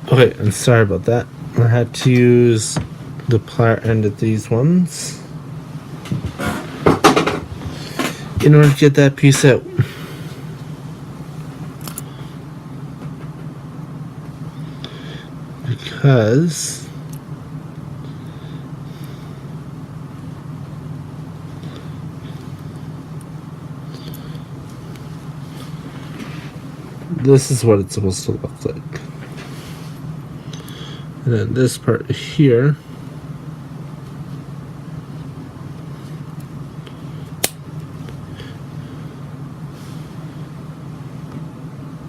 Okay, I'm sorry about that. I had to use the plier end of these ones in order to get that piece out. Because this is what it's supposed to look like. And then this part here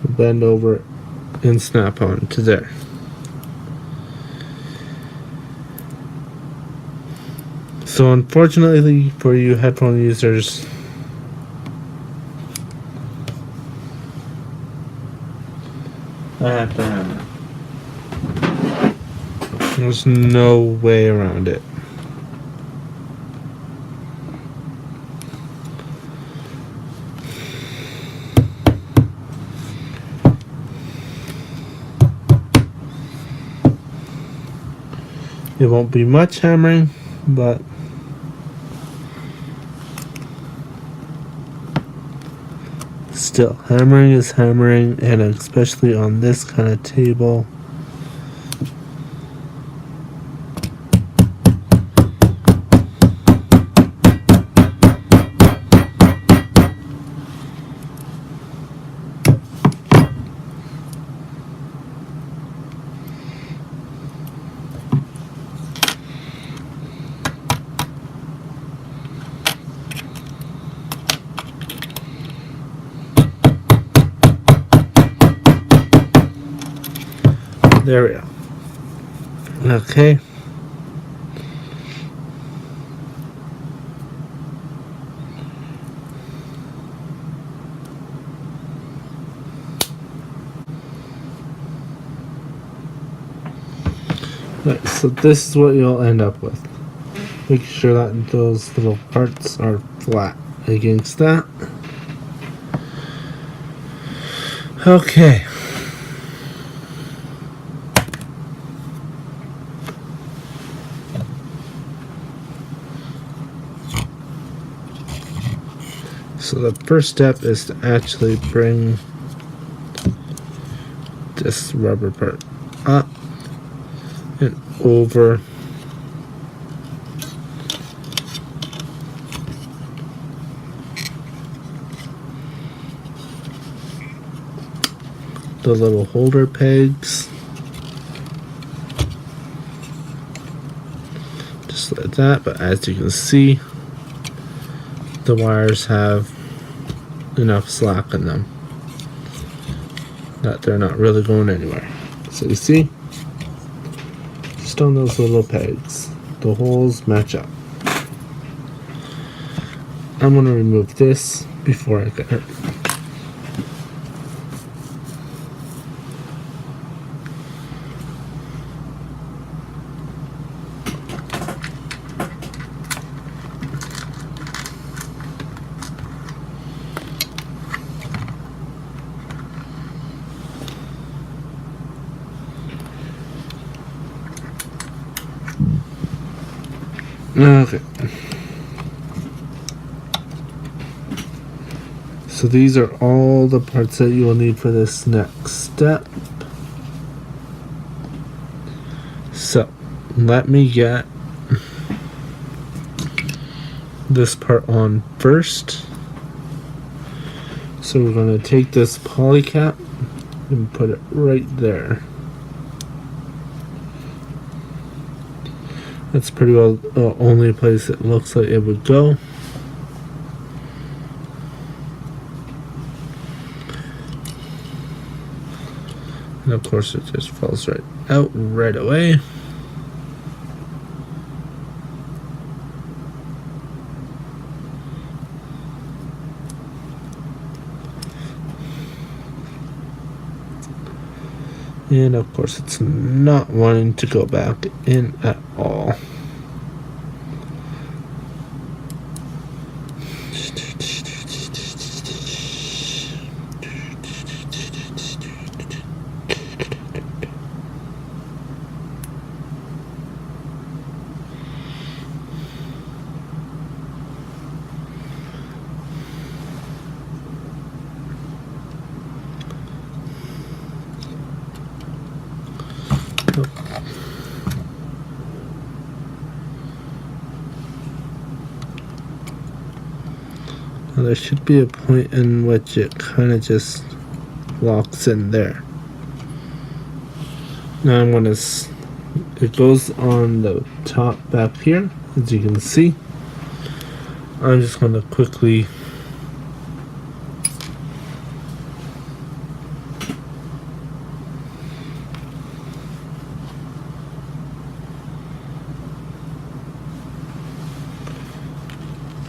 will bend over and snap on to there. So unfortunately for you headphone users, I have to hammer. There's no way around it. It won't be much hammering, but still, hammering is hammering, and especially on this kind of table. There we go. Okay. Right, so this is what you'll end up with. Make sure that those little parts are flat against that. Okay. So the first step is to actually bring this rubber part up and over the little holder pegs. Just like that, but as you can see, the wires have enough slack in them that they're not really going anywhere. So you see, just on those little pegs, the holes match up. I'm going to remove this before I get hurt. Okay. So these are all the parts that you will need for this next step. So let me get this part on first. So we're going to take this poly cap and put it right there. That's pretty well the only place it looks like it would go. And of course it just falls right out right away. And of course it's not wanting to go back in at all. there should be a point in which it kind of just locks in there. Now I'm going to, it goes on the top back here, as you can see. I'm just going to quickly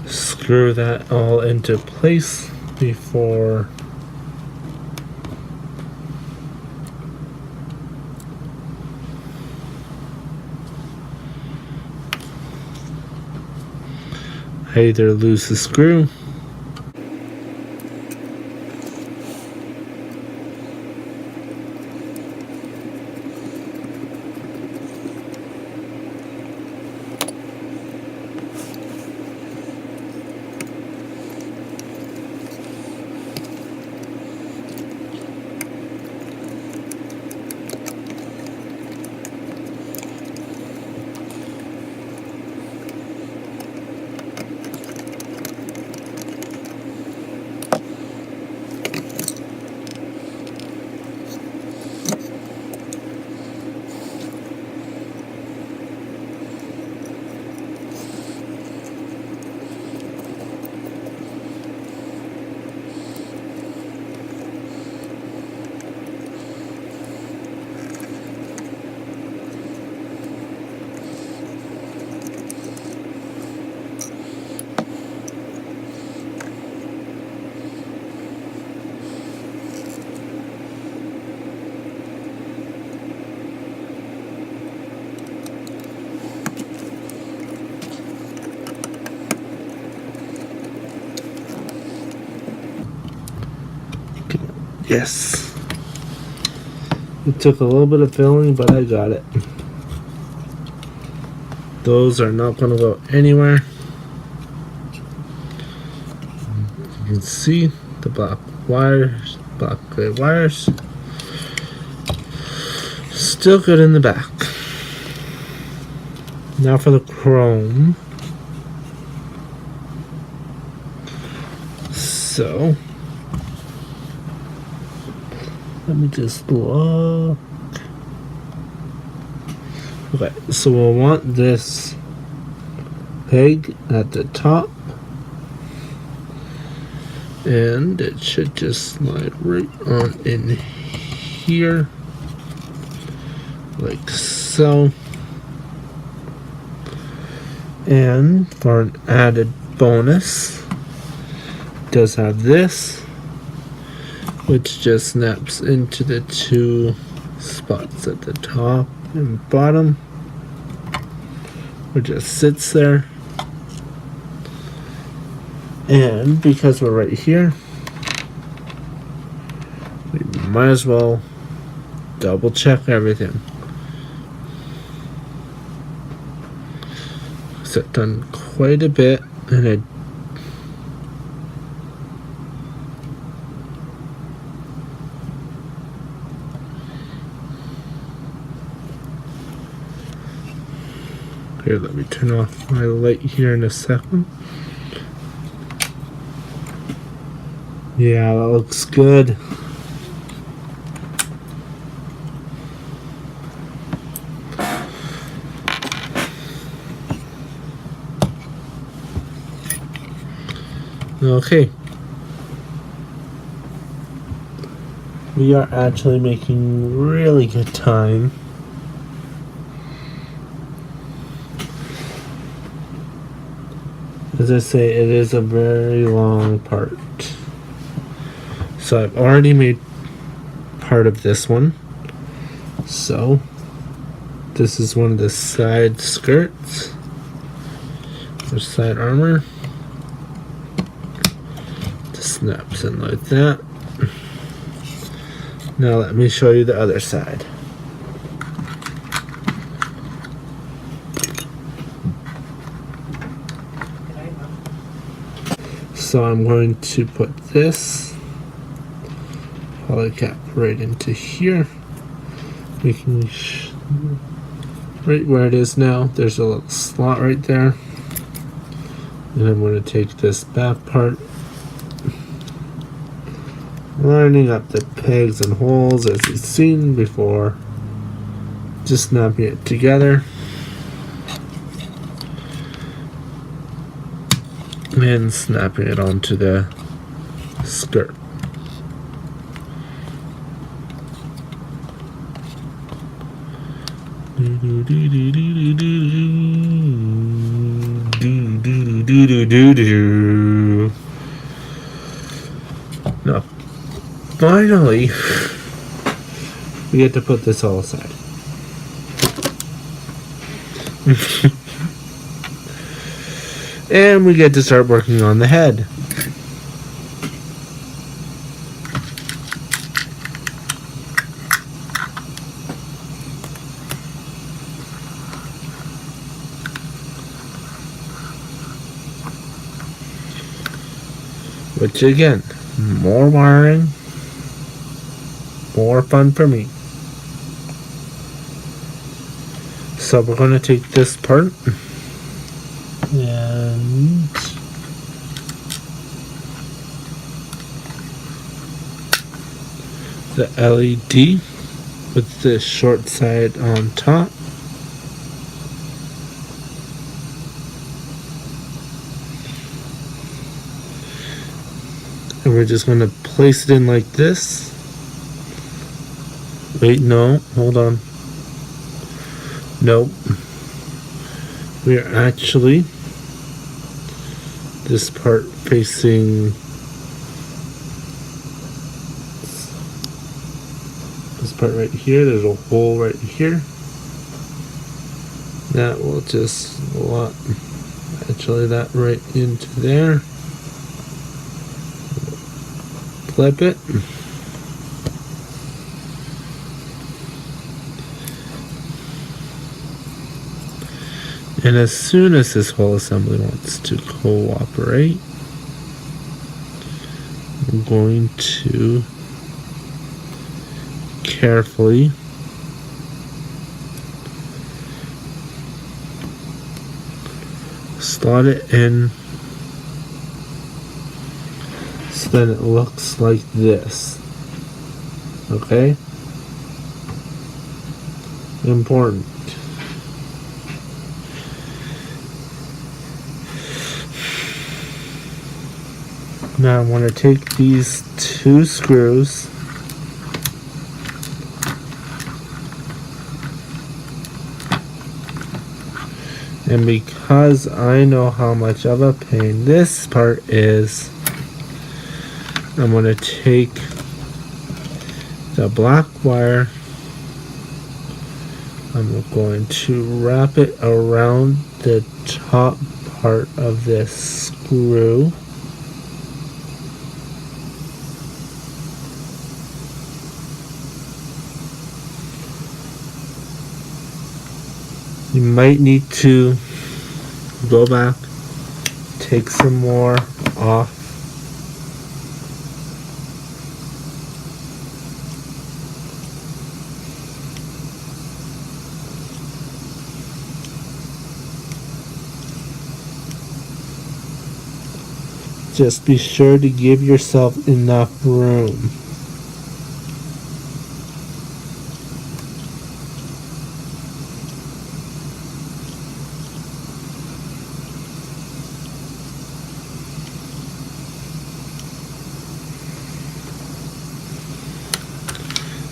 screw that all into place before I either lose the screw Yes. It took a little bit of filling, but I got it. Those are not going to go anywhere. You can see the black wires, black gray wires. Still good in the back. Now for the chrome. So let me just look. Okay, so we'll want this peg at the top, and it should just slide right on in here, like so. And for an added bonus, it does have this, which just snaps into the two spots at the top and bottom, or just sits there. And because we're right here, we might as well double check everything. So I've done quite a bit, and I here, let me turn off my light here in a second. Yeah, that looks good. Okay. We are actually making really good time. As I say, it is a very long part. So I've already made part of this one. So this is one of the side skirts, or side armor. Just snaps in like that. Now let me show you the other side. So I'm going to put this polycap right into here, making right where it is now. There's a little slot right there, and I'm going to take this back part Lining up the pegs and holes as you've seen before. Just snapping it together. And snapping it onto the skirt. Now, finally, we get to put this all aside. And we get to start working on the head. Which again, more wiring, more fun for me. So we're going to take this part and the LED with the short side on top. And we're just going to place it in like this. Wait, no, hold on. Nope. We are actually this part facing this part right here. There's a hole right here. That will just slot actually that right into there. Flip it. And as soon as this whole assembly wants to cooperate, I'm going to carefully slot it in so then it looks like this. Okay? Important. Now I'm going to take these two screws and because I know how much of a pain this part is, I'm going to take the black wire, I'm going to wrap it around the top part of this screw. You might need to go back, take some more off. Just be sure to give yourself enough room.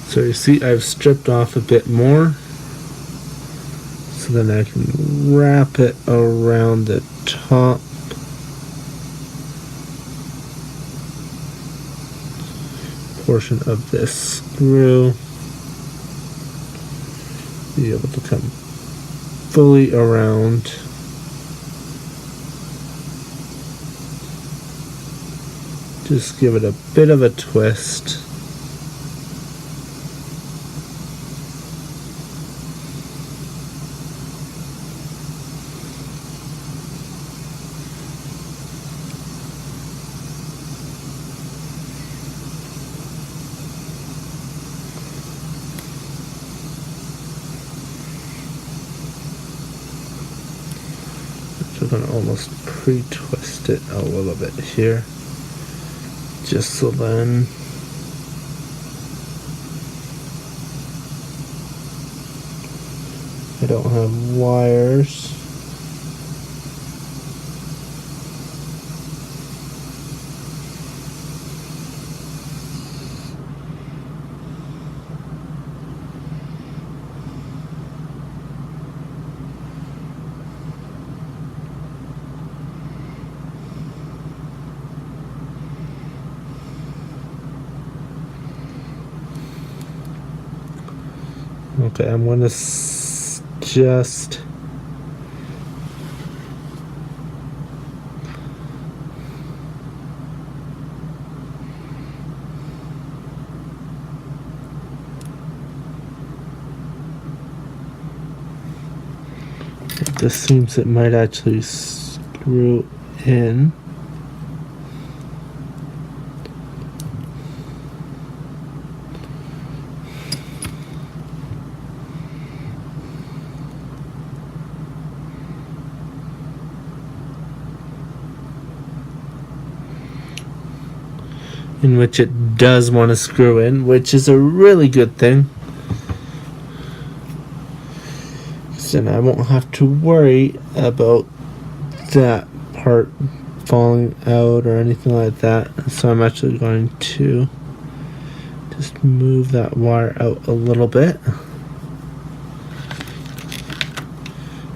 So you see I've stripped off a bit more so then I can wrap it around the top portion of this screw. Be able to come fully around. Just give it a bit of a twist. We're going to almost pre-twist it a little bit here, just so then I don't have wires. Okay, I'm gonna just this seems it might actually screw in. In which it does want to screw in, which is a really good thing. So then I won't have to worry about that part falling out or anything like that. So I'm actually going to just move that wire out a little bit.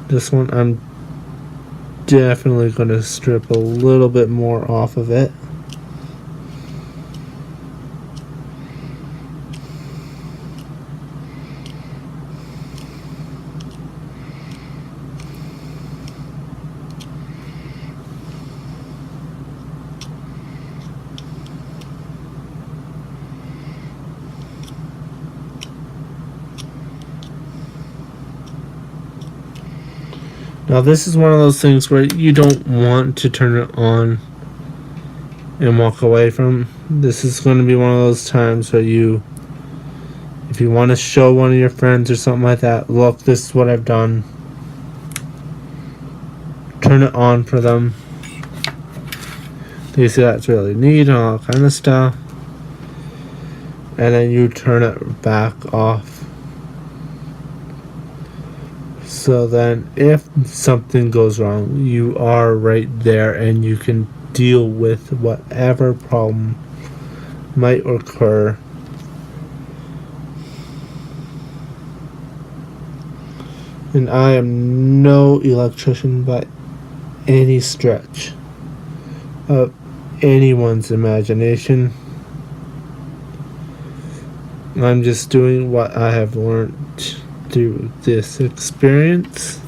This one I'm definitely going to strip a little bit more off of it. Now this is one of those things where you don't want to turn it on and walk away from. This is going to be one of those times where if you want to show one of your friends or something like that, look, this is what I've done. Turn it on for them. They see that's really neat and all that kind of stuff. And then you turn it back off. So then if something goes wrong, you are right there and you can deal with whatever problem might occur. And I am no electrician by any stretch of anyone's imagination. I'm just doing what I have learned through this experience.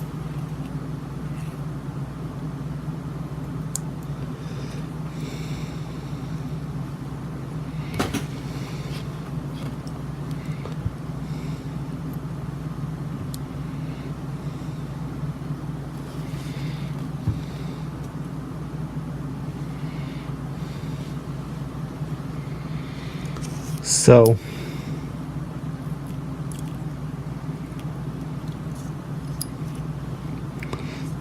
So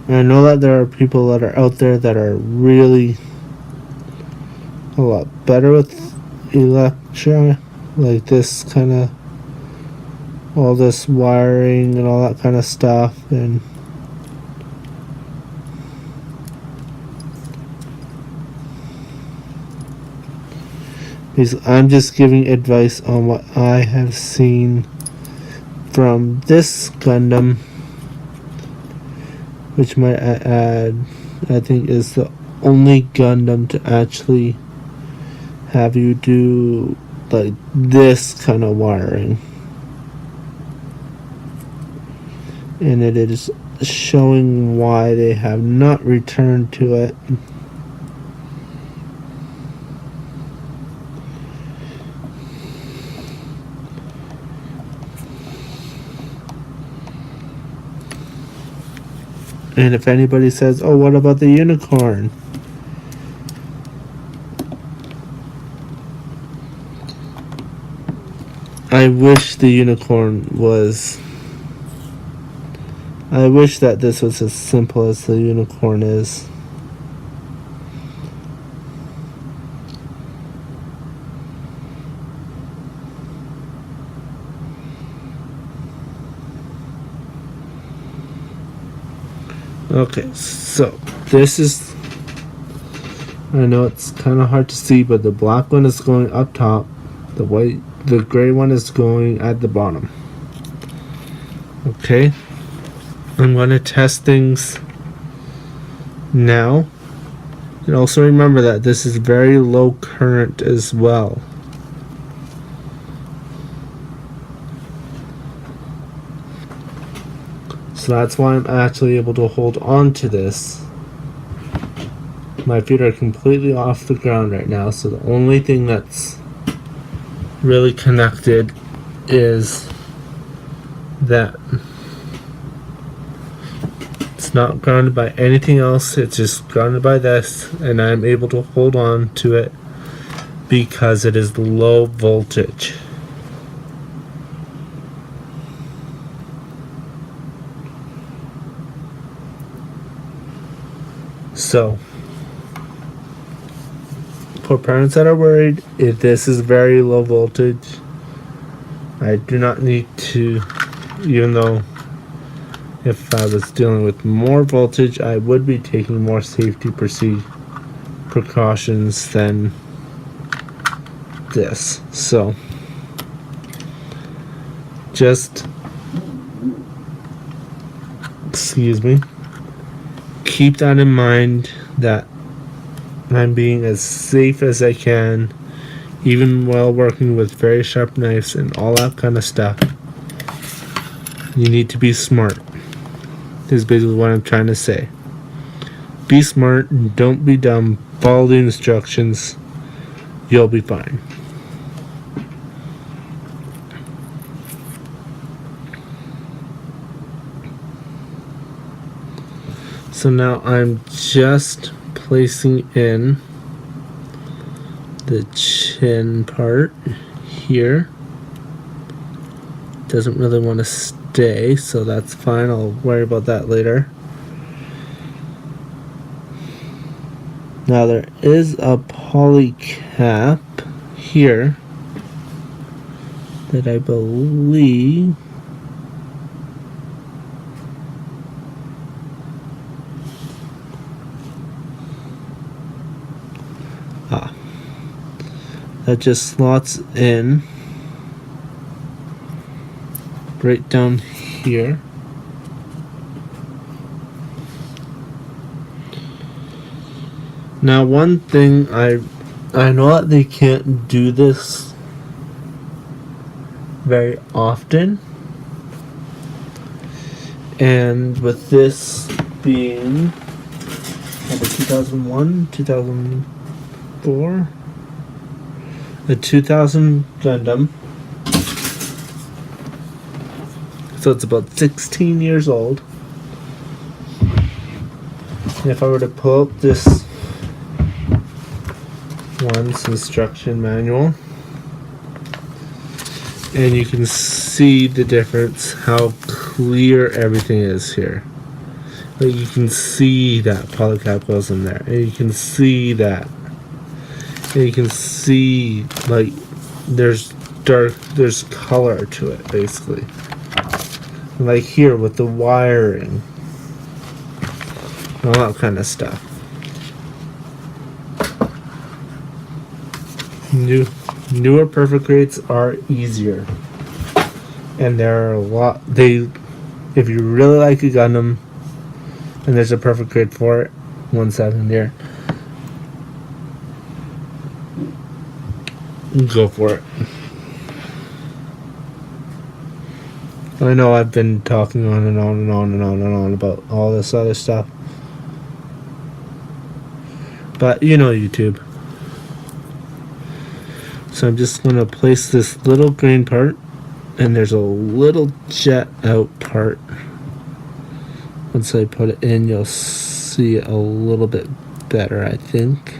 I know that there are people that are out there that are really a lot better with electric, like this kind of, all this wiring and all that kind of stuff, and I'm just giving advice on what I have seen from this Gundam, which might add, I think, is the only Gundam to actually have you do like this kind of wiring. And it is showing why they have not returned to it. And if anybody says, oh, what about the unicorn? I wish the unicorn was... I wish that this was as simple as the unicorn is. Okay, so this is, I know it's kind of hard to see, but the black one is going up top, the gray one is going at the bottom. Okay, I'm going to test things now. And also remember that this is very low current as well. So that's why I'm actually able to hold on to this. My feet are completely off the ground right now, so the only thing that's really connected is that. It's not grounded by anything else, it's just grounded by this, and I'm able to hold on to it because it is low voltage. So, for parents that are worried, if this is very low voltage, I do not need to, even though if I was dealing with more voltage, I would be taking more safety precautions than this. So, just, excuse me, keep that in mind, that I'm being as safe as I can, even while working with very sharp knives and all that kind of stuff. You need to be smart, is basically what I'm trying to say. Be smart and don't be dumb. Follow the instructions. You'll be fine. So now I'm just placing in the chin part here. Doesn't really want to stay, so that's fine. I'll worry about that later. Now there is a poly cap here that I believe that just slots in right down here. Now one thing, I know that they can't do this very often, and with this being a 2001, 2004, the 2000 Gundam, so it's about 16 years old. And if I were to pull up this one's instruction manual, and you can see the difference, how clear everything is here. Like, you can see that polycap goes in there, and you can see that. And you can see, like, there's color to it, basically. Like here with the wiring, all that kind of stuff. Newer perfect grades are easier, and there are a lot. If you really like a Gundam, and there's a perfect grade for it, 1 second here. Go for it. I know I've been talking on and on and on and on and on about all this other stuff, but you know YouTube. So I'm just going to place this little green part, and there's a little jet out part. Once I put it in, you'll see it a little bit better, I think.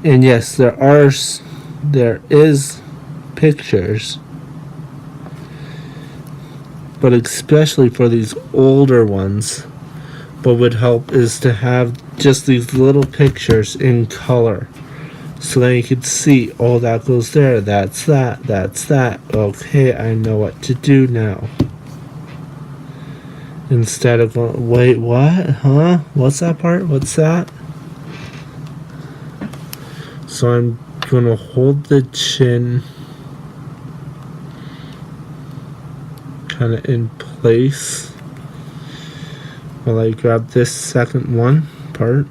And yes, there is pictures, but especially for these older ones, what would help is to have just these little pictures in color, So then you could see, oh, that goes there, that's that, that's that. Okay, I know what to do now. Instead of going, wait, what? Huh? What's that part? What's that? So I'm gonna hold the chin kind of in place while I grab this second one part.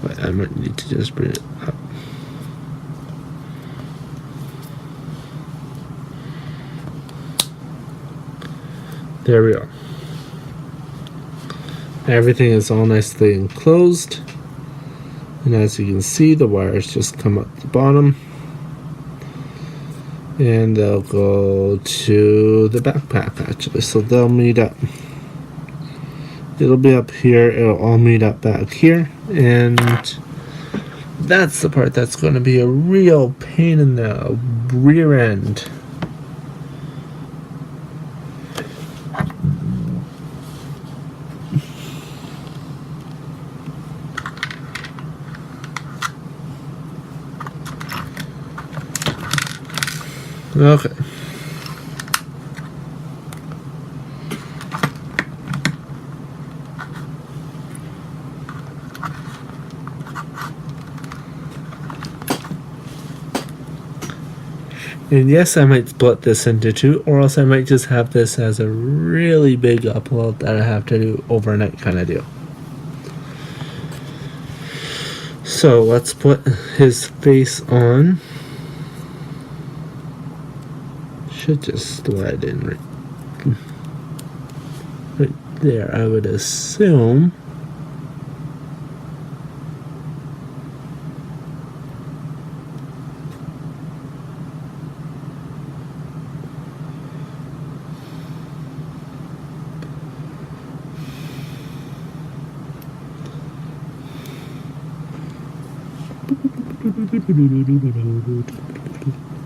But I might need to just bring it up. There we are. Everything is all nicely enclosed. And as you can see, the wires just come up the bottom. And they'll go to the backpack, actually. So they'll meet up. It'll be up here. It'll all meet up back here. And that's the part that's going to be a real pain in the rear end. Okay. And yes, I might split this into two, or else I might just have this as a really big upload that I have to do overnight kind of deal. So let's put his face on. Should just slide in right there, I would assume.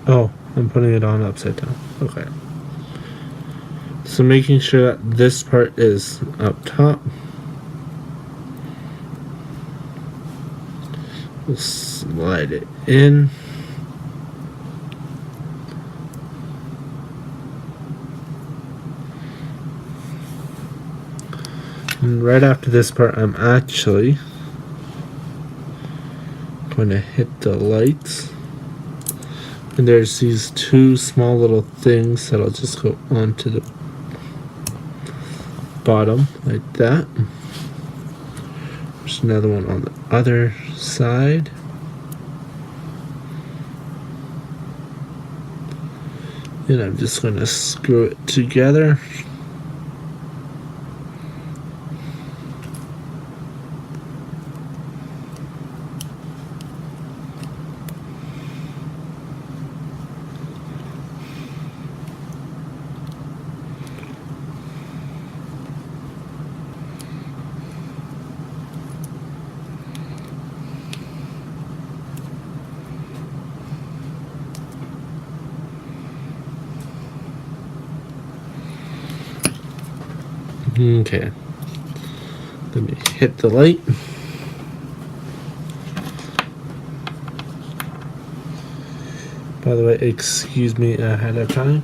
Oh, I'm putting it on upside down. Okay. So making sure that this part is up top. We'll slide it in. And right after this part, I'm actually going to hit the lights. And there's these two small little things that'll just go onto the bottom like that. There's another one on the other side. And I'm just going to screw it together. Okay, let me hit the light. By the way, excuse me ahead of time.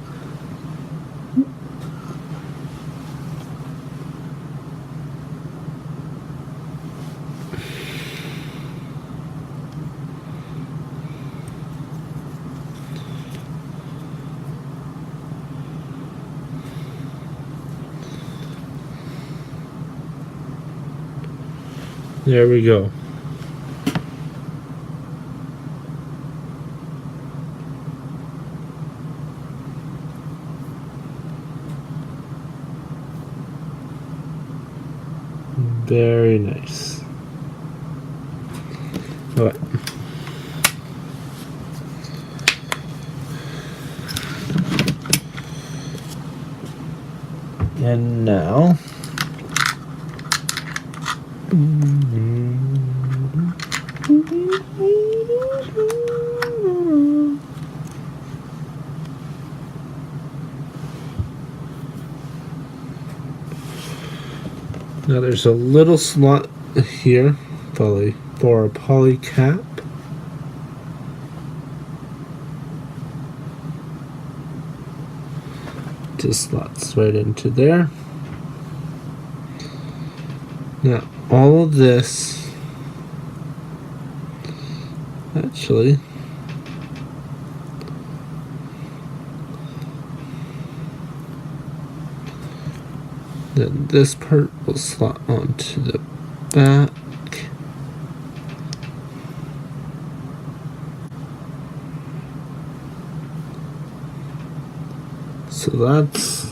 There we go. Very nice. All right. And now Now there's a little slot here probably for a poly cap. Just slots right into there. Now all of this actually then this part will slot onto the back. So that's,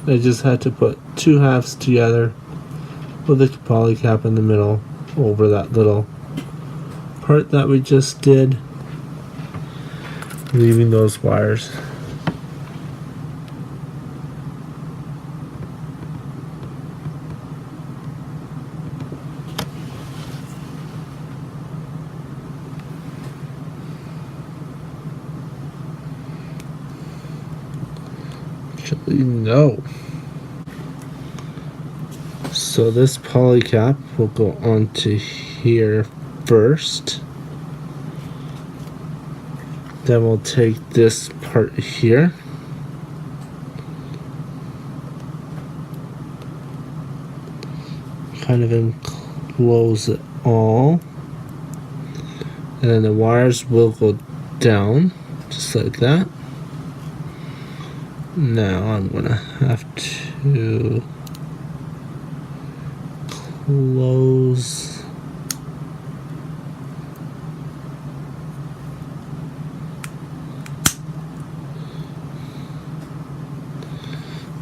I just had to put two halves together with a poly cap in the middle over that little part that we just did, leaving those wires. Actually, no. So this poly cap will go onto here first. Then we'll take this part here. Kind of enclose it all. And then the wires will go down, just like that. Now I'm gonna have to close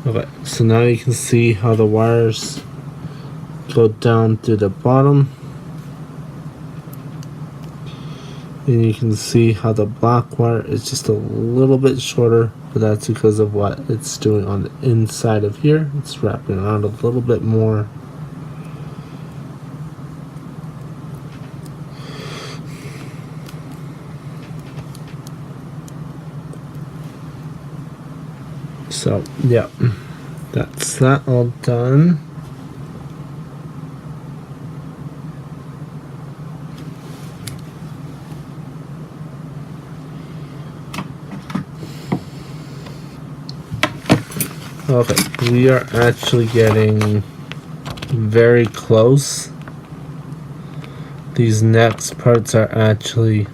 okay, so now you can see how the wires go down to the bottom, and you can see how the black wire is just a little bit shorter, but that's because of what it's doing on the inside of here. It's wrapping around a little bit more. So yeah, that's that all done. Okay, we are actually getting very close. These next parts are actually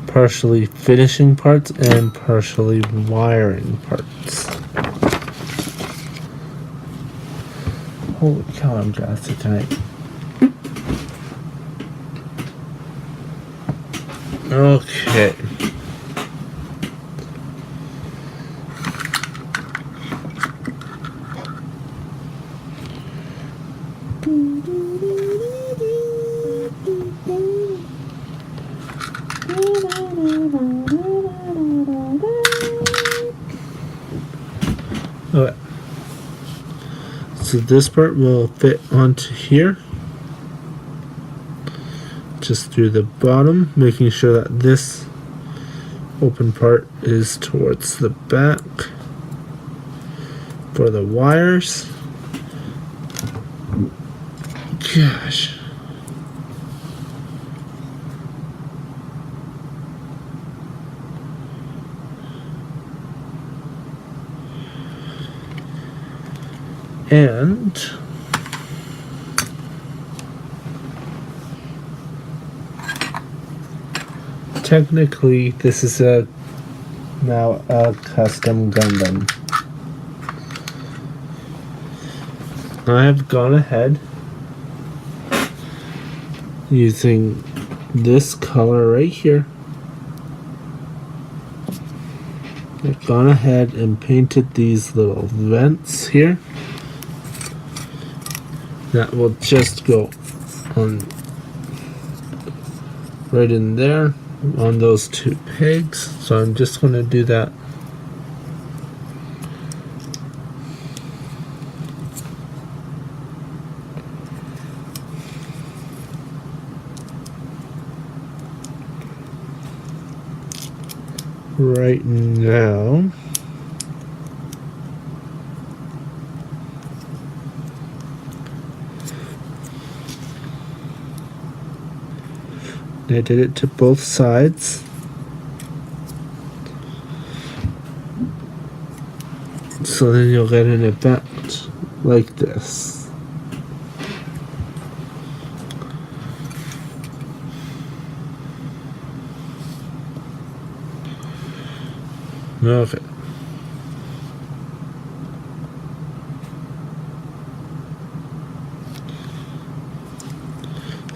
partially finishing parts and partially wiring parts. Holy cow, I'm gassy tonight. Okay. Okay. So this part will fit onto here, just through the bottom, making sure that this open part is towards the back for the wires. Gosh. And technically this is now a custom Gundam. I have gone ahead using this color right here. I've gone ahead and painted these little vents here. That will just go on right in there on those two pegs. So I'm just going to do that. Right now. I did it to both sides. So then you'll get an effect like this. Okay.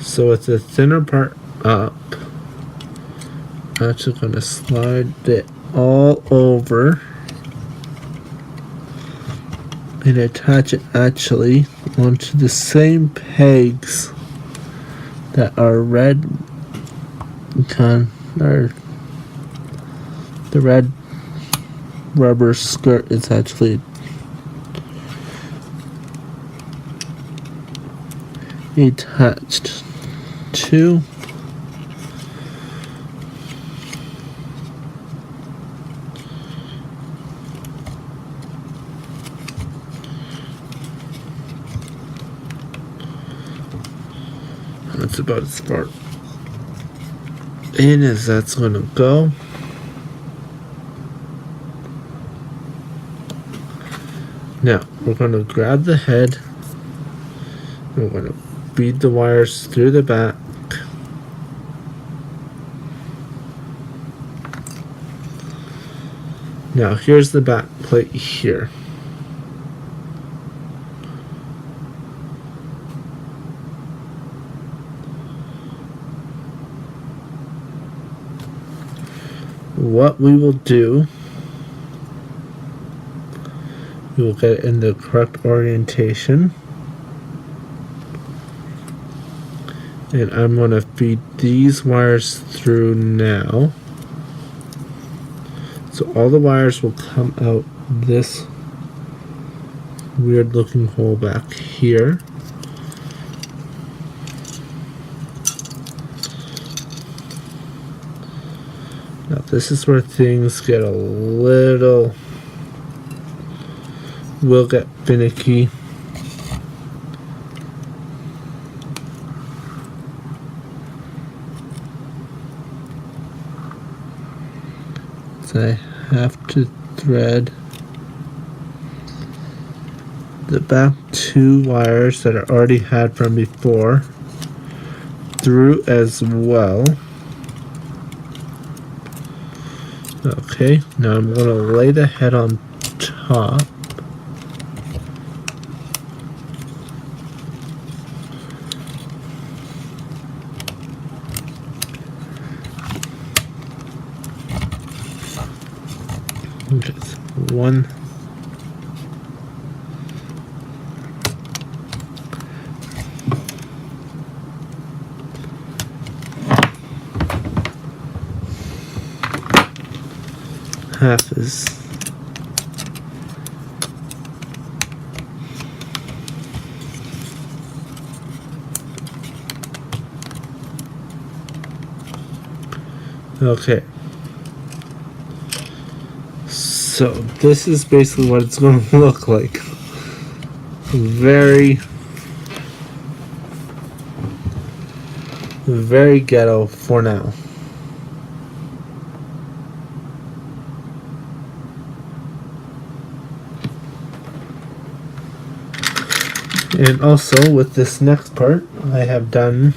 So with the thinner part up, I'm actually going to slide it all over and attach it actually onto the same pegs that our red or the red rubber skirt is actually attached to. That's about as far in as that's going to go. Now we're going to grab the head. We're going to feed the wires through the back. Now here's the back plate here. What we will do, we will get it in the correct orientation. And I'm going to feed these wires through now. So all the wires will come out this weird looking hole back here. Now this is where things get a little, will get finicky. So I have to thread the back two wires that I already had from before through as well. Okay, now I'm going to lay the head on top. Okay, so one. Half is okay. So this is basically what it's going to look like. Very, very ghetto for now. And also with this next part, I have done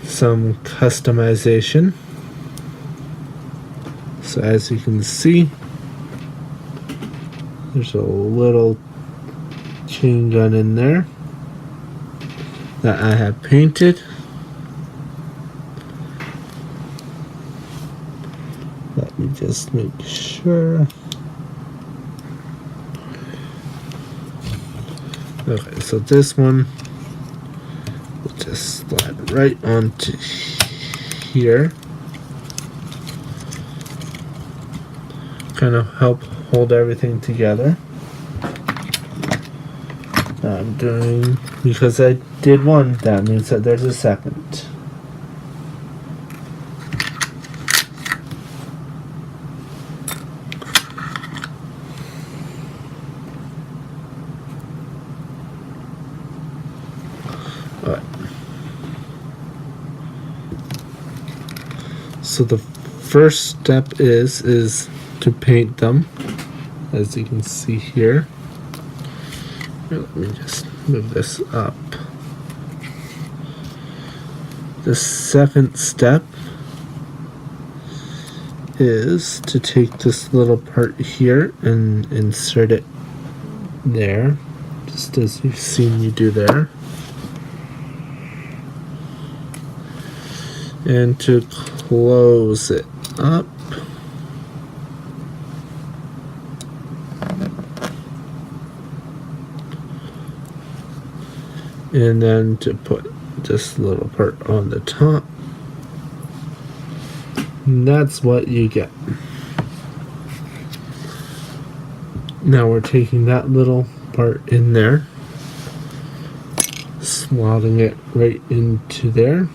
some customization. So as you can see, there's a little chain gun in there that I have painted. Let me just make sure. Okay, so this one will just slide right onto here. Kind of help hold everything together. I'm doing, because I did one, that means that there's a second. So the first step is to paint them, as you can see here. Here, let me just move this up. The second step is to take this little part here and insert it there, just as you've seen me do there. And to close it up, and then to put this little part on the top. And that's what you get. Now we're taking that little part in there, slotting it right into there.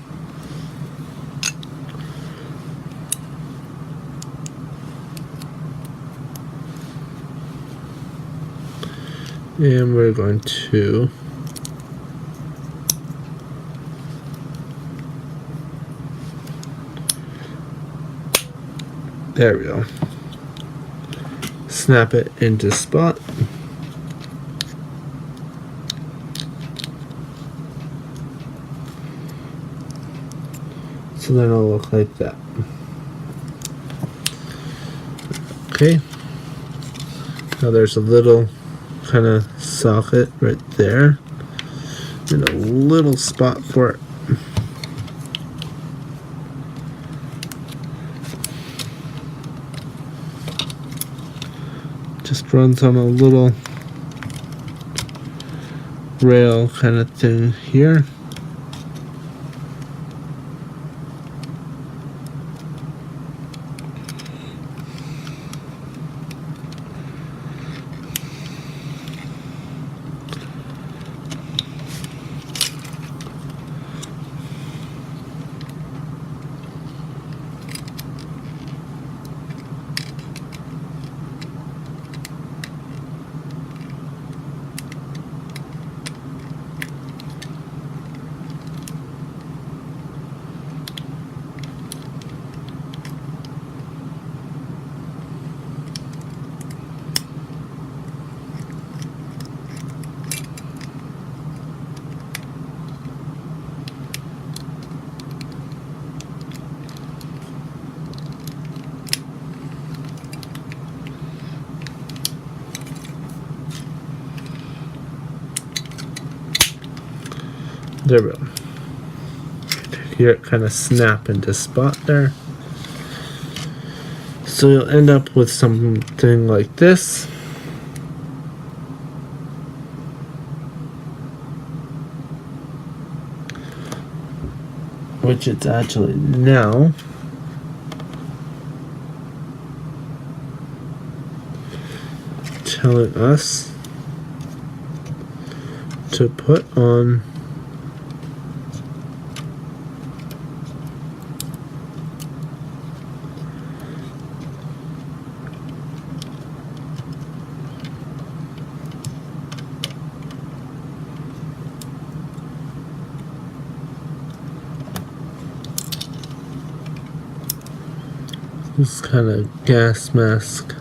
And we're going to there we go. Snap it into spot. So then it'll look like that. Okay. Now there's a little kind of socket right there and a little spot for it. Just runs on a little rail kind of thing here. There we go. Here it kind of snap into spot there. So you'll end up with something like this. Which it's actually now telling us to put on this kind of gas mask.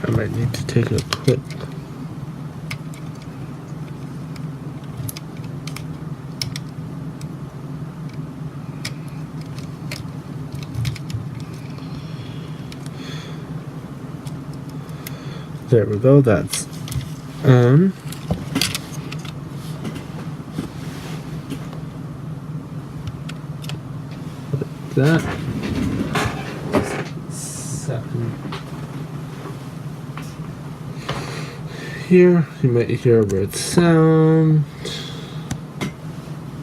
I might need to take a clip. There we go, that's on. Like that. Second. here. You might hear a weird sound.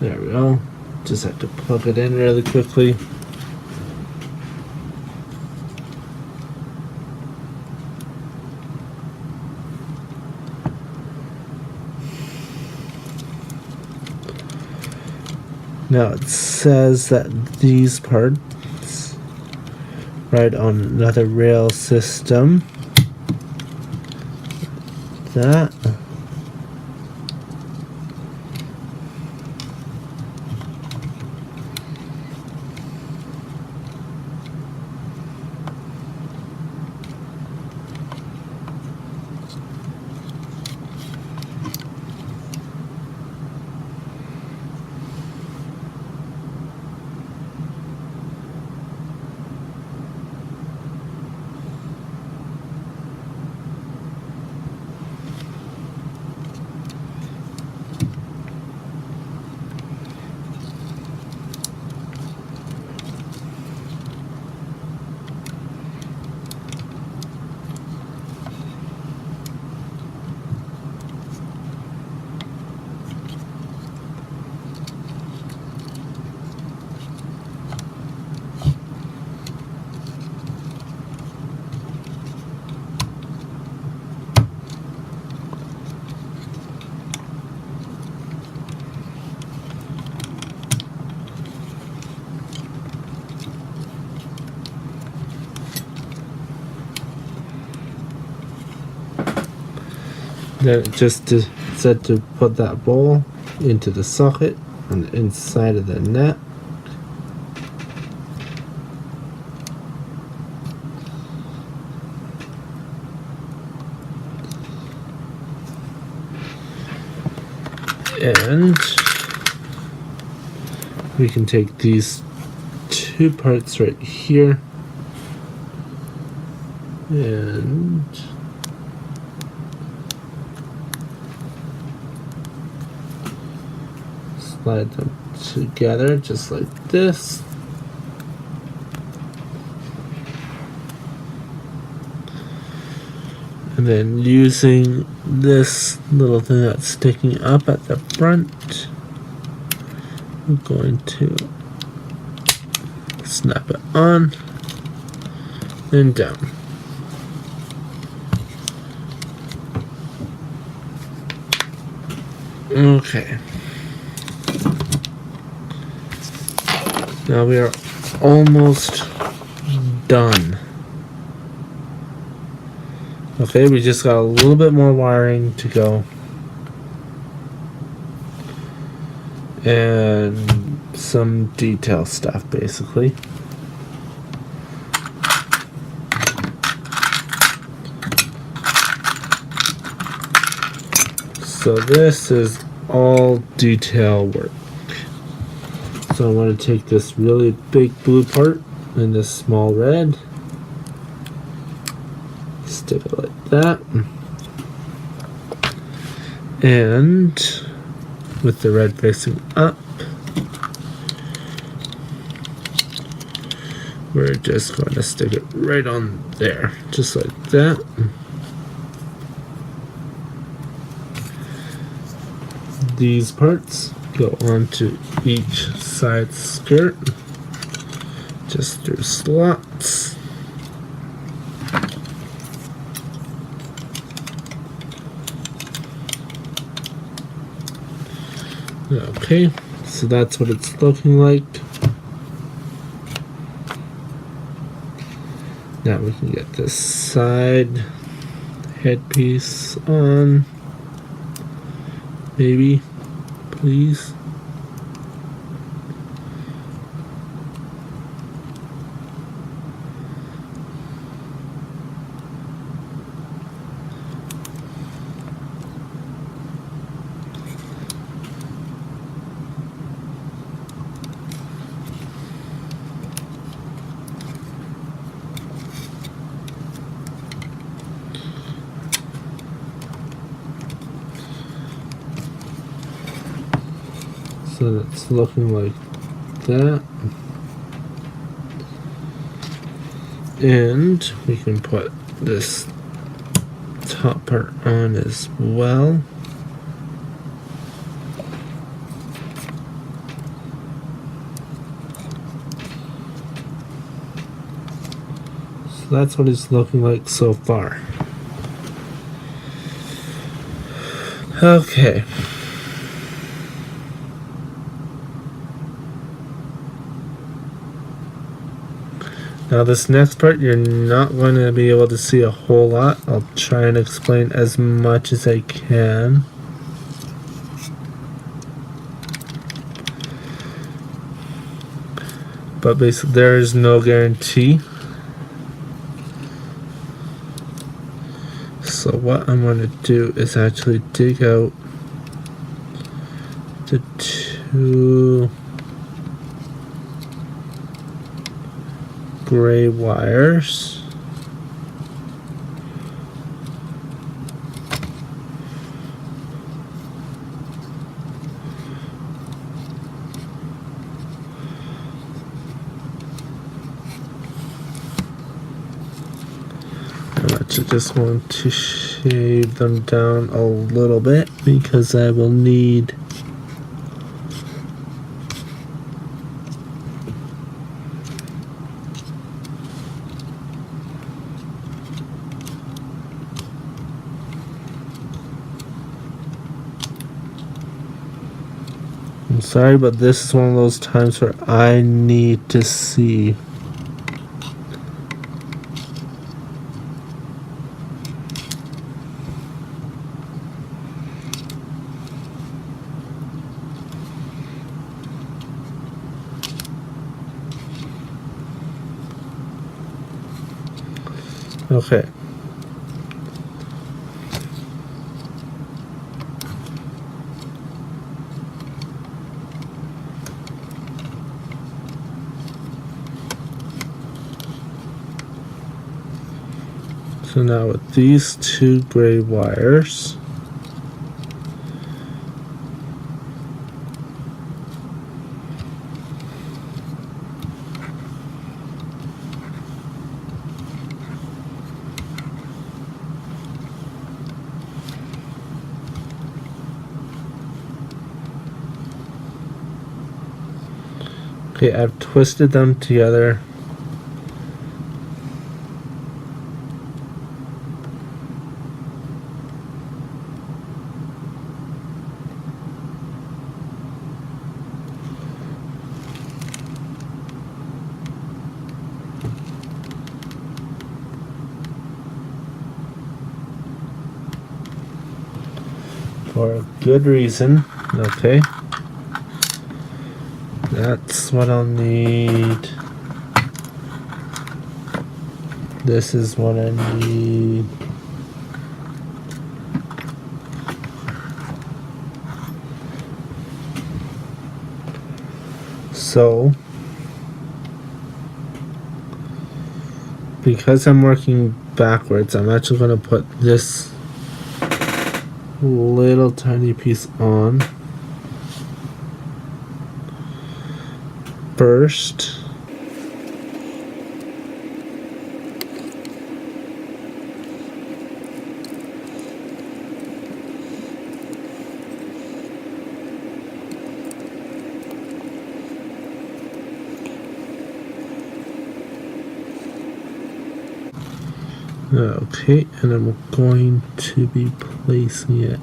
There we go. Just have to plug it in really quickly. Now it says that these parts ride on another rail system. That. Then it just said to put that ball into the socket on the inside of the net. And we can take these two parts right here and slide them together just like this. And then using this little thing that's sticking up at the front, I'm going to snap it on and down. Okay. Now we are almost done. Okay, we just got a little bit more wiring to go. And some detail stuff, basically. So this is all detail work. So I'm going to take this really big blue part and this small red. Stick it like that. And with the red facing up, we're just going to stick it right on there, just like that. These parts go onto each side skirt, just through slots. Okay, so that's what it's looking like. Now we can get this side headpiece on. Maybe, please. So that's looking like that. And we can put this top part on as well. So that's what it's looking like so far. Okay. Now this next part, you're not going to be able to see a whole lot. I'll try and explain as much as I can. But basically, there is no guarantee. So what I'm going to do is actually dig out the two gray wires. I'm actually just going to shave them down a little bit because I will need I'm sorry, but this is one of those times where I need to see. Okay. So now with these two gray wires, okay, I've twisted them together. For a good reason. Okay. That's what I'll need. This is what I need. So, because I'm working backwards, I'm actually going to put this little tiny piece on first. Okay, and I'm going to be placing it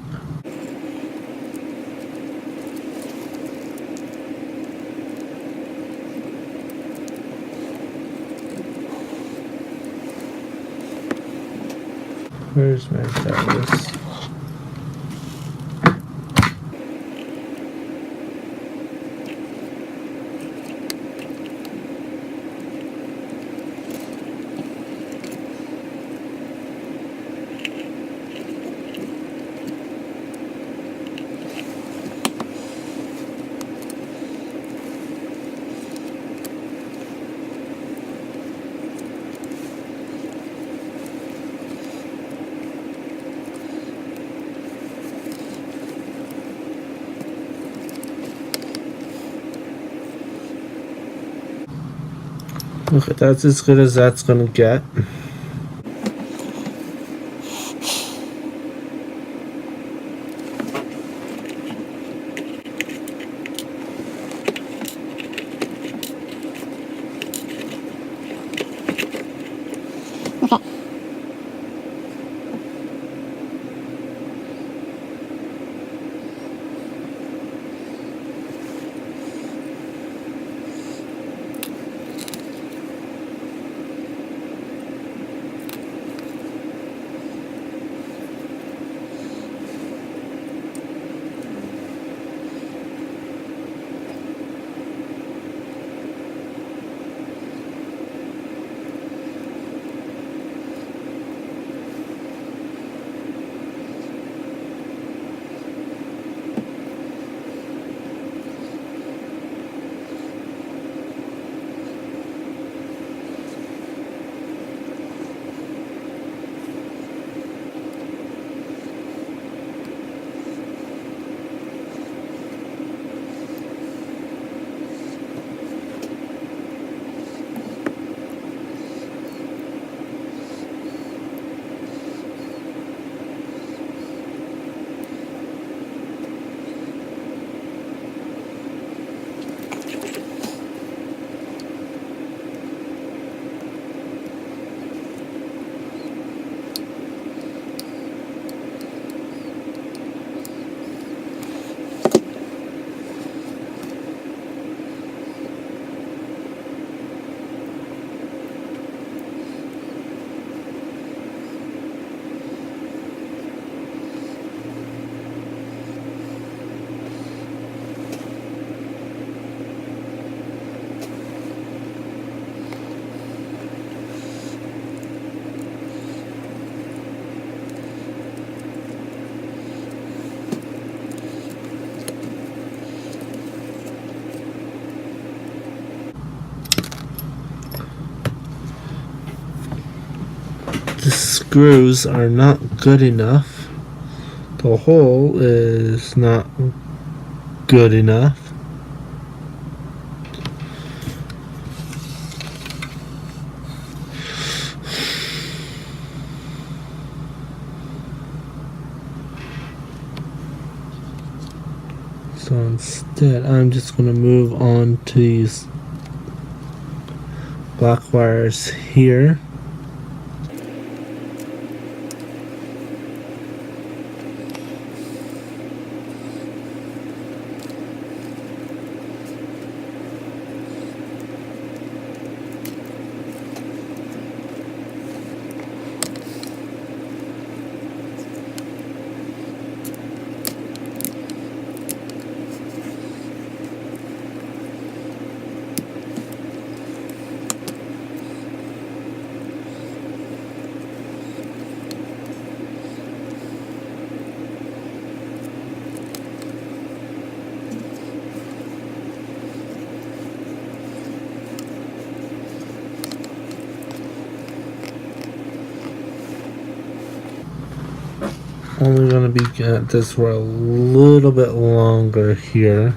where's my canvas? Okay, that's as good as that's gonna get. the screws are not good enough. The hole is not good enough. So instead, I'm just going to move on to these black wires here. Only going to be at this for a little bit longer here.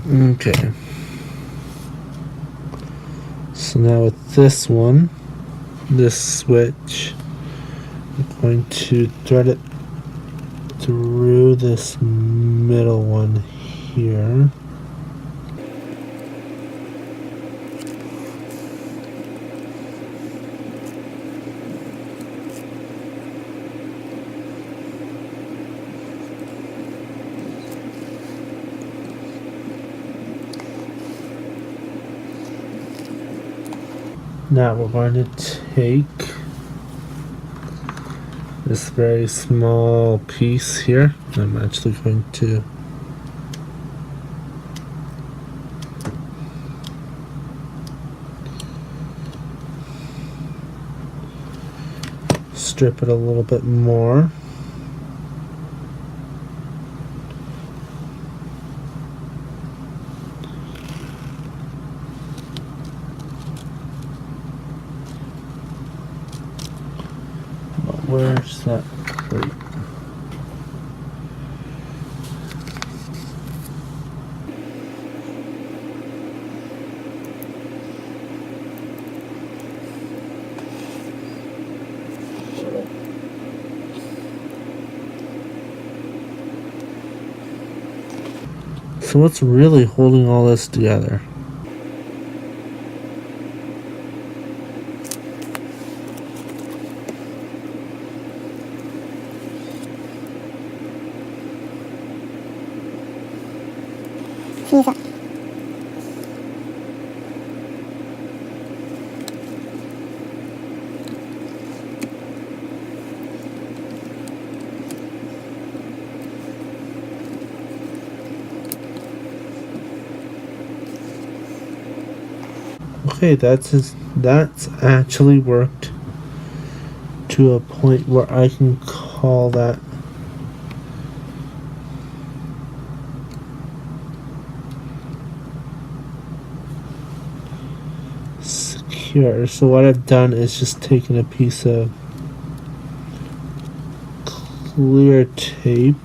Okay. So now with this one, this switch, I'm going to thread it through this middle one here. Now we're going to take this very small piece here. I'm actually going to strip it a little bit more. Where's that plate? So what's really holding all this together? Okay, that's actually worked to a point where I can call that secure. So what I've done is just taken a piece of clear tape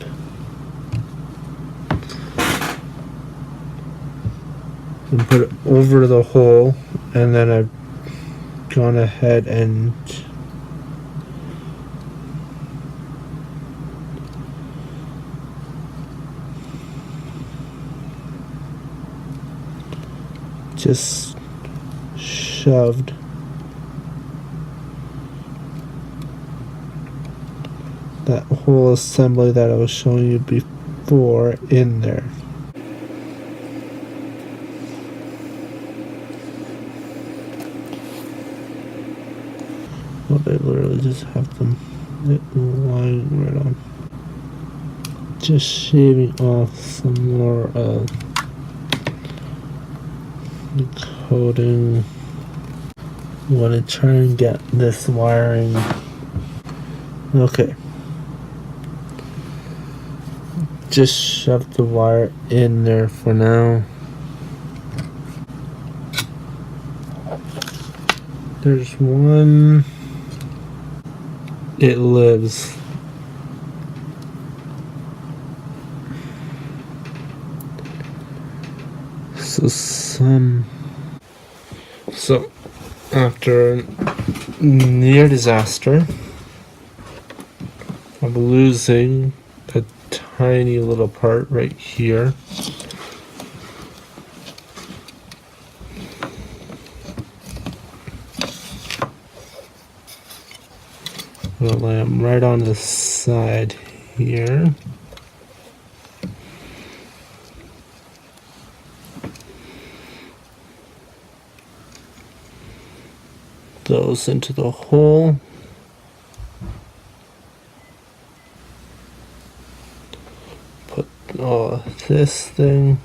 and put it over the hole, and then I've gone ahead and just shoved that whole assembly that I was showing you before in there. Well, they literally just have them lying right on. Just shaving off some more of the coating. I'm going to try and get this wiring. Okay. just shove the wire in there for now. There's one. It lives. So after a near disaster of losing a tiny little part right here, it'll land right on the side here. Those into the hole. Put this thing.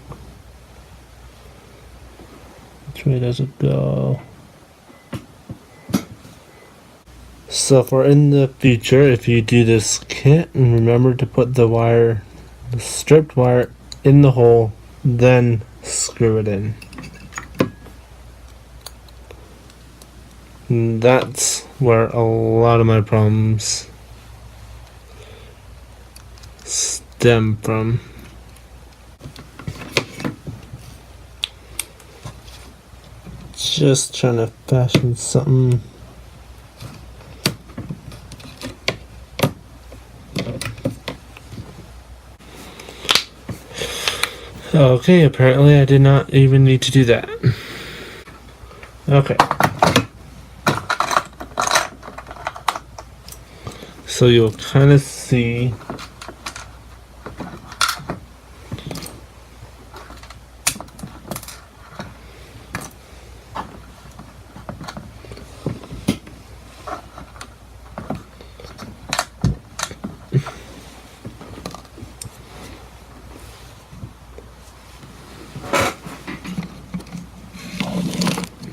Which way does it go? So for in the future, if you do this kit, and remember to put the stripped wire in the hole, then screw it in. And that's where a lot of my problems stem from. Just trying to fashion something. Okay, apparently I did not even need to do that. Okay. So you'll kind of see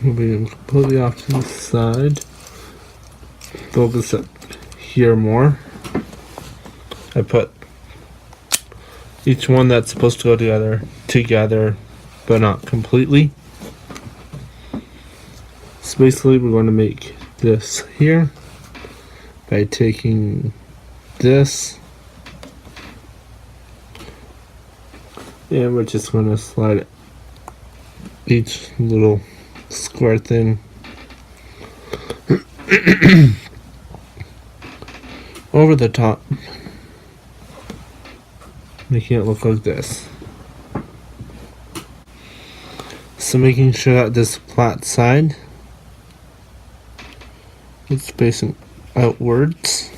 moving completely off to the side. Focus it here more. I put each one that's supposed to go together, but not completely. So basically we're going to make this here by taking this and we're just going to slide it, each little square thing over the top, making it look like this. So making sure that this flat side is facing outwards.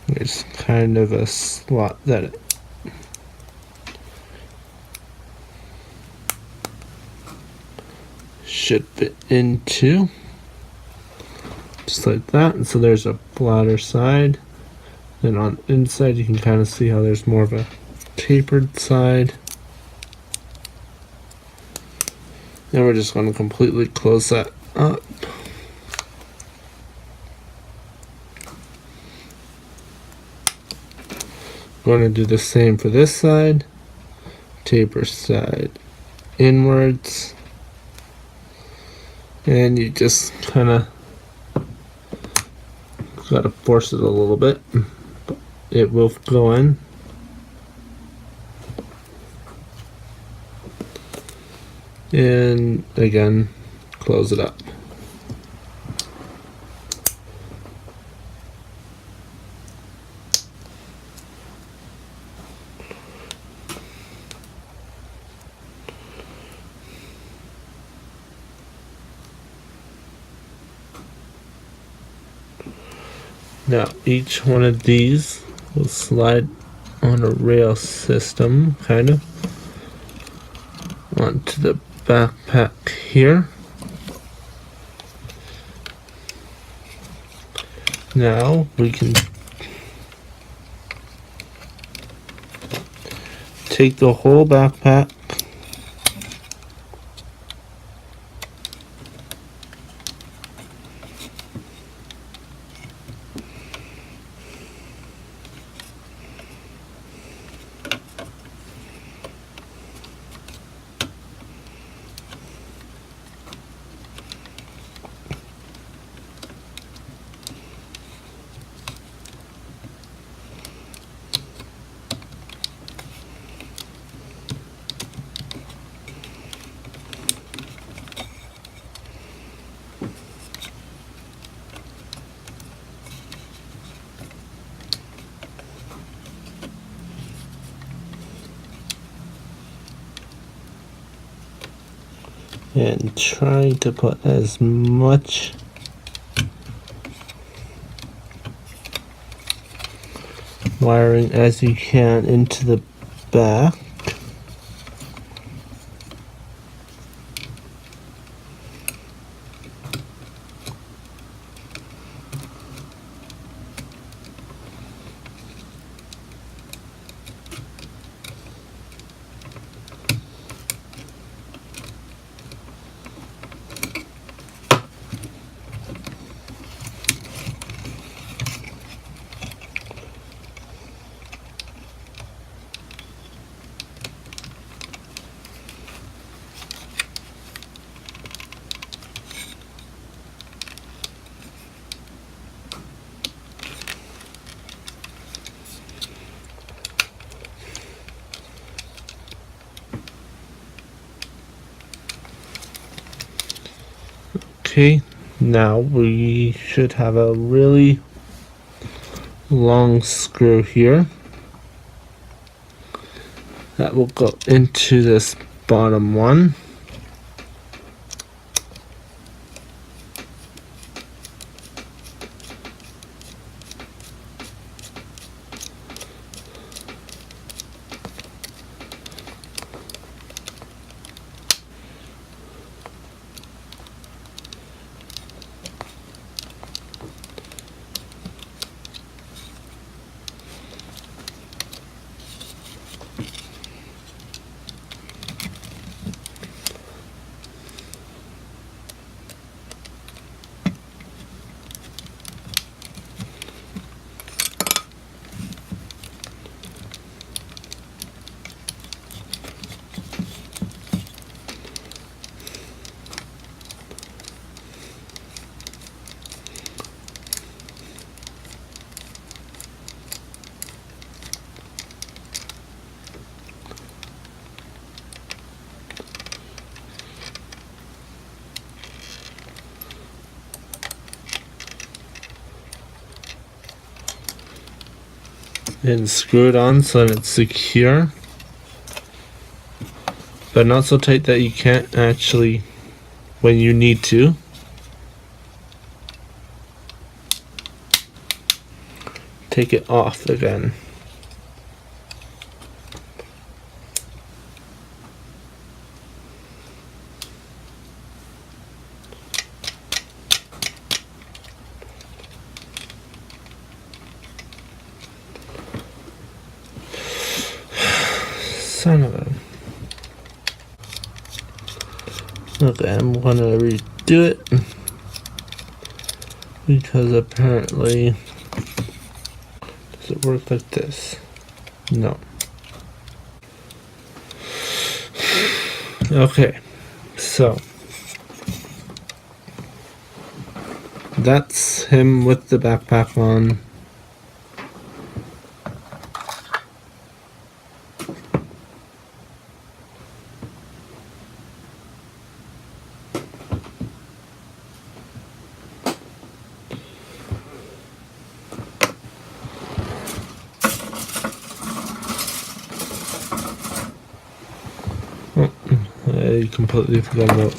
There's kind of a slot that it should fit into, just like that. And so there's a flatter side, and on the inside you can kind of see how there's more of a tapered side. Now we're just going to completely close that up. Going to do the same for this side. Taper side inwards. And you just kind of got to force it a little bit. But it will go in. And again, close it up. Now each one of these will slide on a rail system, kind of, onto the backpack here. Now we can take the whole backpack and try to put as much wiring as you can into the back. Okay, now we should have a really long screw here that will go into this bottom one. And screw it on so that it's secure, but not so tight that you can't actually, when you need to, take it off again. Son of a... Okay, I'm gonna redo it because apparently, does it work like this? No. Okay, so that's him with the backpack on. I completely forgot about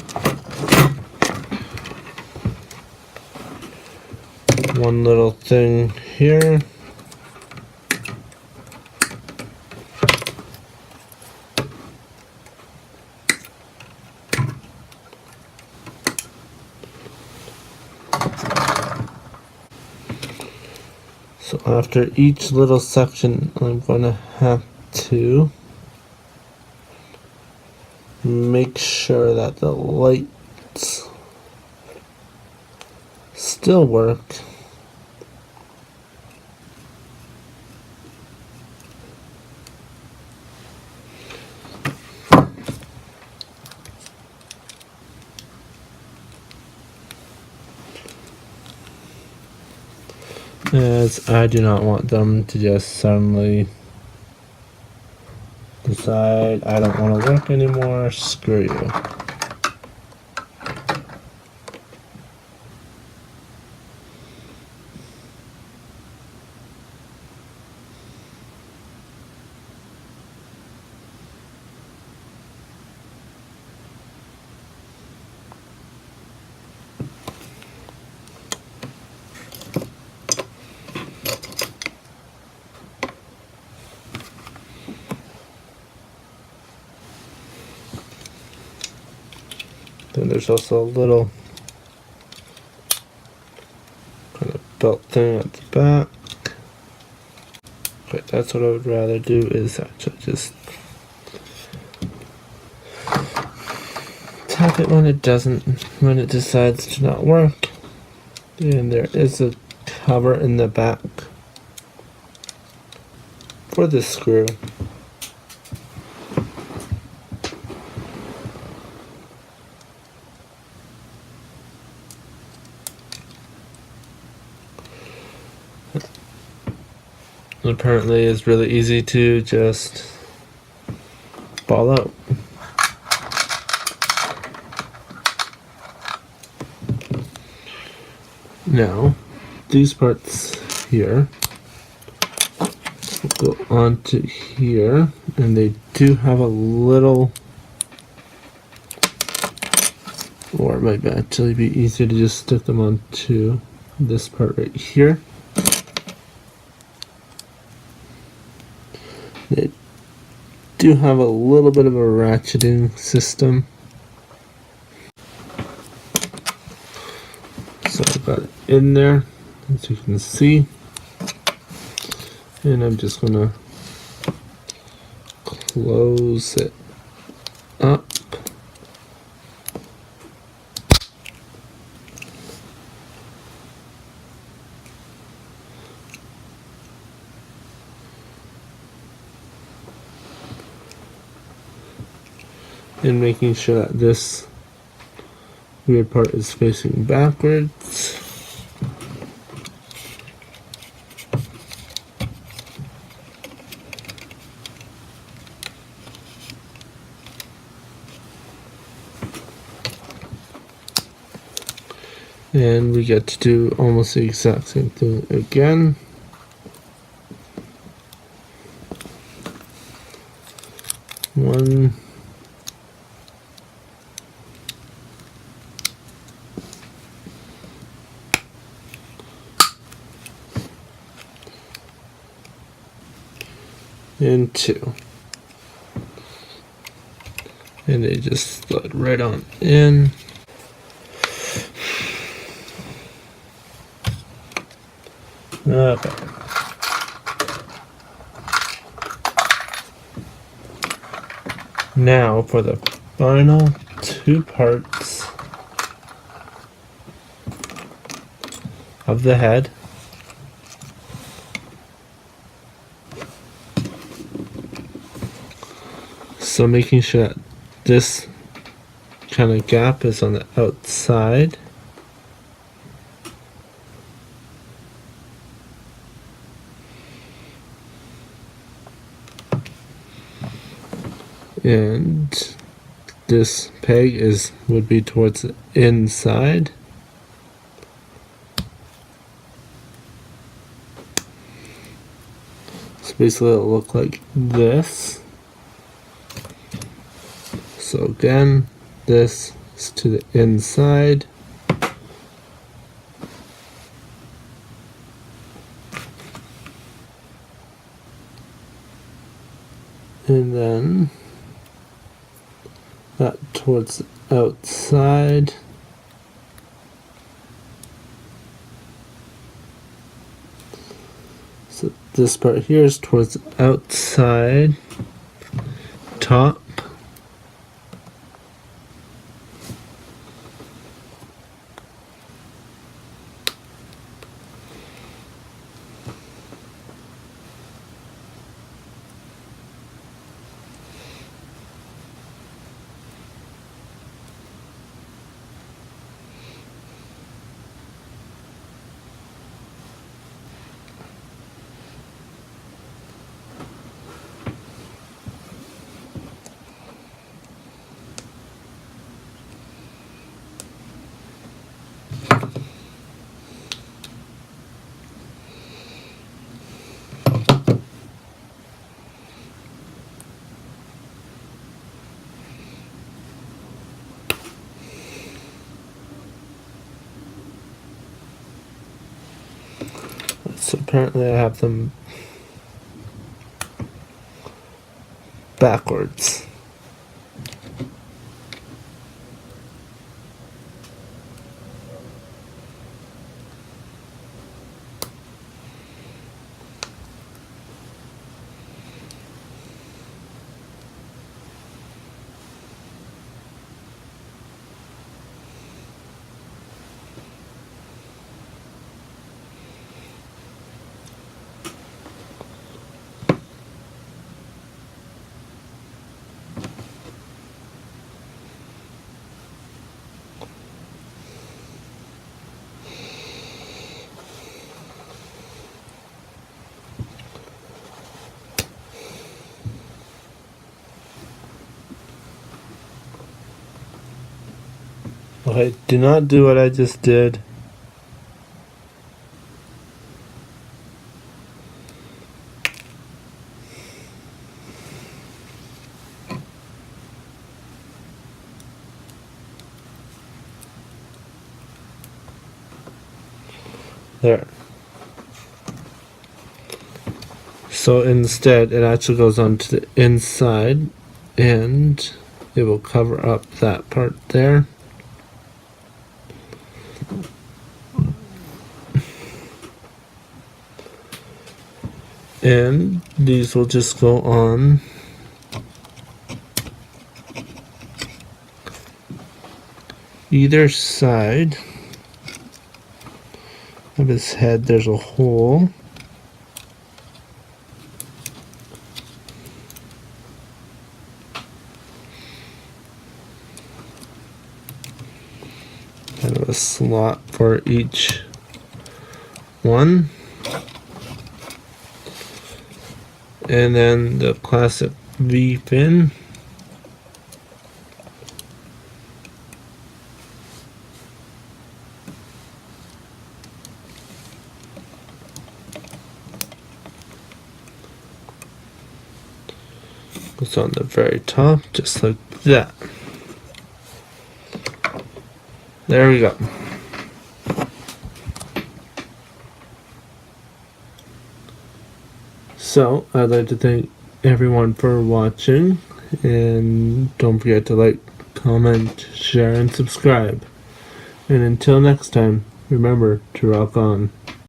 one little thing here. So after each little section, I'm going to have to make sure that the lights still work. As I do not want them to just suddenly decide I don't want to work anymore, screw you. And there's also a little kind of belt thing at the back. Okay, that's what I would rather do, is actually just tap it when it decides to not work. And there is a cover in the back for this screw. Apparently it's really easy to just ball out. Now, these parts here go onto here, and they do have a little, or it might actually be easier to just stick them onto this part right here. They do have a little bit of a ratcheting system. So I've got it in there, as you can see. And I'm just going to close it up. And making sure that this weird part is facing backwards. And we get to do almost the exact same thing again. One. And two. And they just slide right on in. Okay. Now for the final two parts of the head. So making sure that this kind of gap is on the outside. And this peg would be towards the inside. So basically it'll look like this. So again, this is to the inside. And then that towards the outside. So this part here is towards the outside top. So apparently I have them backwards. Okay, do not do what I just did. There. So instead, it actually goes onto the inside, and it will cover up that part there. And these will just go on either side of his head. There's a hole. Kind of a slot for each one. And then the classic V fin. Goes on the very top, just like that. There we go. So, I'd like to thank everyone for watching, and don't forget to like, comment, share, and subscribe. And until next time, remember to rock on.